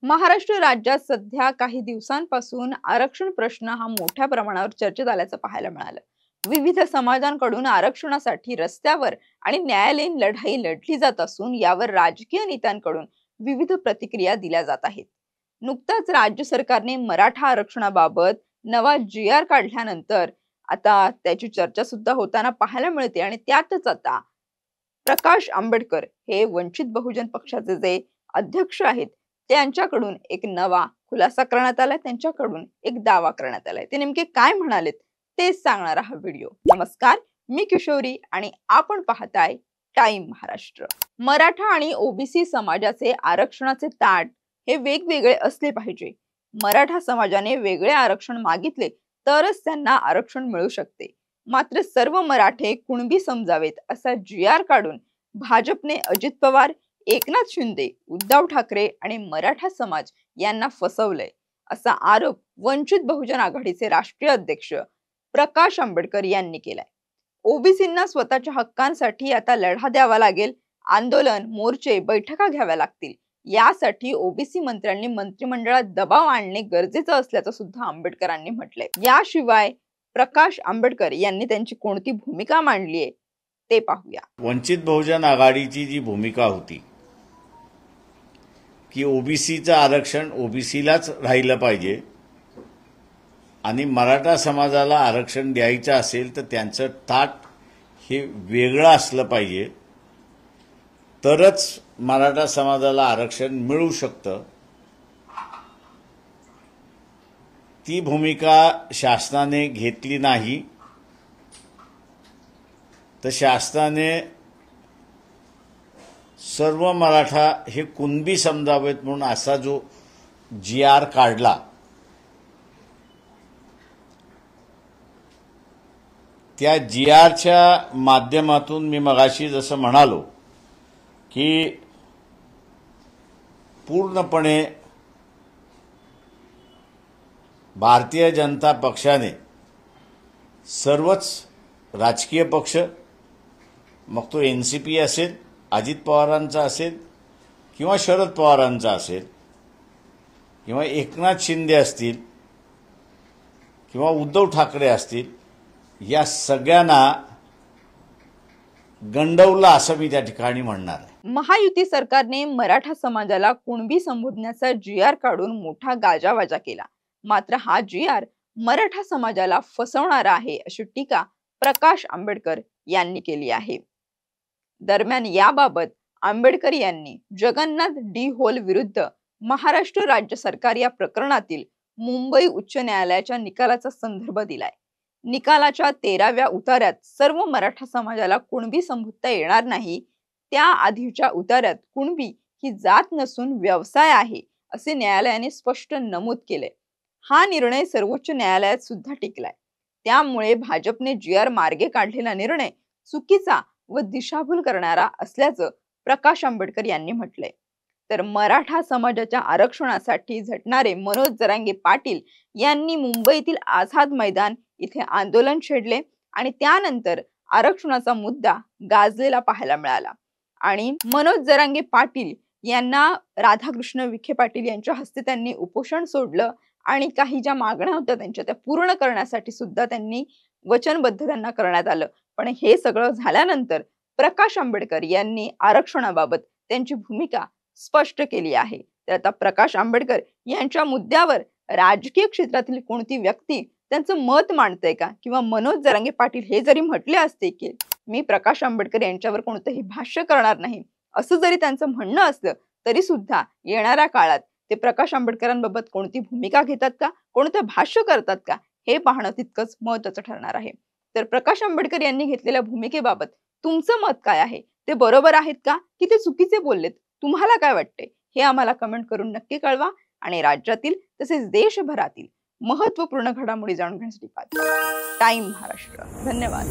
महाराष्ट्र राज्यात सध्या काही दिवसांपासून आरक्षण प्रश्न हा मोठ्या प्रमाणावर चर्चेत आल्याचं पाहायला मिळालं। विविध समाजांकडून आरक्षणासाठी रस्त्यावर आणि न्यायालयीन लढाई लढली जात असून यावर राजकीय नेत्यांकडून विविध प्रतिक्रिया दिल्या जात आहेत। नुकताच राज्य सरकारने मराठा आरक्षणाबाबत नवा जी.आर. काढल्यानंतर आता त्याची चर्चा सुद्धा होताना पाहायला मिळते आणि त्यातच आता प्रकाश आंबेडकर हे वंचित बहुजन पक्षाचे जे अध्यक्ष आहेत त्यांच्याकडून एक नवा खुलासा करण्यात आलाय, त्यांच्याकडून एक दावा करण्यात आलाय। ते नेमके काय म्हणालेत तेच सांगणारा हा व्हिडिओ। नमस्कार, मी किशोरी आणि आपण पाहताय टाइम महाराष्ट्र। मराठा आणि ओबीसी समाजाचे आरक्षणाचे ताट हे वेगवेगळे असले पाहिजे। मराठा समाजाने वेगळे आरक्षण मागितले तरच त्यांना आरक्षण मिळू शकते। मात्र सर्व मराठे कुणबी समजावेत असा जी.आर. काढून भाजपने अजित पवार, एकनाथ शिंदे, उद्धव ठाकरे आणि मराठा समाज यांना फसवलंय असा आरोप वंचित बहुजन आघाडीचे राष्ट्रीय अध्यक्ष प्रकाश आंबेडकर यांनी केलाय। ओबीसींना स्वतःच्या हक्कांसाठी आता लढा द्यावा लागेल, आंदोलन, मोर्चे, बैठका घ्याव्या लागतील। यासाठी ओबीसी मंत्र्यांनी मंत्रिमंडळात दबाव आणणे गरजेचं असल्याचं सुद्धा आंबेडकरांनी म्हटलंय। याशिवाय प्रकाश आंबेडकर यांनी त्यांची कोणती भूमिका मांडली आहे ते पाहूया। वंचित बहुजन आघाडीची जी भूमिका होती की ओबीसीचं आरक्षण ओबीसीलाच राहिलं पाहिजे आणि मराठा समाजाला आरक्षण द्यायचं असेल तर त्यांचं ताट हे वेगळं असलं पाहिजे, तरच मराठा समाजाला आरक्षण मिळू शकतं। ती भूमिका शासनाने घेतली नाही, तर शासनाने सर्व मराठा हे कुणबी समजावेत म्हणून असा जो जी.आर. काढला, त्या जी.आर.च्या माध्यमातून मी मगाशी जसं म्हणालो की पूर्णपणे भारतीय जनता पक्षाने सर्वच राजकीय पक्ष, मग तो एनसीपी असेल, अजित पवारांचा असेल किंवा शरद पवारांचा असेल किंवा एकनाथ शिंदे असतील किंवा उद्धव ठाकरे असतील, या सगळ्यांना गंडवलं असं मी त्या ठिकाणी म्हणणार आहे। महायुती सरकारने मराठा समाजाला कुणबी संबोधण्याचा जी.आर. काढून मोठा गाजावाजा केला। मात्र हा जी.आर. मराठा समाजाला फसवणारा आहे अशी टीका प्रकाश आंबेडकर यांनी केली आहे। दरम्यान याबाबत आंबेडकर यांनी जगन्नाथ डी होल विरुद्ध महाराष्ट्र राज्य सरकार या प्रकरणातील मुंबई उच्च न्यायालयाच्या निकालाचा संदर्भ दिलाय। निकालाच्या 13व्या उतार्यात सर्व मराठा समाजाला कुणबी संबोधता येणार नाही, त्या आधीच्या उतार्यात कुणबी ही जात नसून व्यवसाय आहे असे न्यायालयाने स्पष्ट नमूद केले। हा निर्णय सर्वोच्च न्यायालयात सुद्धा टिकलाय। त्यामुळे भाजपने जी.आर. मार्गे काढलेला निर्णय चुकीचा व दिशाभूल करणारा असल्याचं प्रकाश आंबेडकर यांनी म्हटलंय। तर मराठा समाजाच्या आरक्षणासाठी झटणारे मनोज जरांगे पाटील यांनी मुंबईतील आझाद मैदान इथे आंदोलन छेडले आणि त्यानंतर आरक्षणाचा मुद्दा गाजलेला पाहायला मिळाला आणि मनोज जरांगे पाटील यांना राधाकृष्ण विखे पाटील यांच्या हस्ते त्यांनी उपोषण सोडलं आणि काही ज्या मागण्या होत्या त्यांच्या त्या पूर्ण करण्यासाठी सुद्धा त्यांनी वचनबद्ध त्यांना करण्यात आलं। पण हे सगळं झाल्यानंतर प्रकाश आंबेडकर यांनी आरक्षणाबाबत त्यांची भूमिका स्पष्ट केली आहे। तर आता प्रकाश आंबेडकर यांच्या मुद्द्यावर राजकीय क्षेत्रातील कोणती व्यक्ती त्यांचं मत मांडते का, किंवा मनोज जरांगे पाटील हे जरी म्हटले असते की मी प्रकाश आंबेडकर यांच्यावर कोणतेही भाष्य करणार नाही, असं जरी त्यांचं म्हणणं असलं तरी सुद्धा येणाऱ्या काळात ते प्रकाश आंबेडकरांबाबत कोणती भूमिका घेतात का, कोणतं भाष्य करतात का, हे पाहणं तितकंच महत्त्वाचं ठरणार आहे। तर प्रकाश आंबेडकर यांनी घेतलेल्या भूमिकेबाबत तुमचं मत काय आहे? ते बरोबर आहेत का की ते चुकीचे बोललेत? तुम्हाला काय वाटते हे आम्हाला कमेंट करून नक्की कळवा आणि राज्यातील तसेच देशभरातील महत्त्वपूर्ण घडामोडी जाणून घेण्यासाठी पाहता टाइम महाराष्ट्र। धन्यवाद।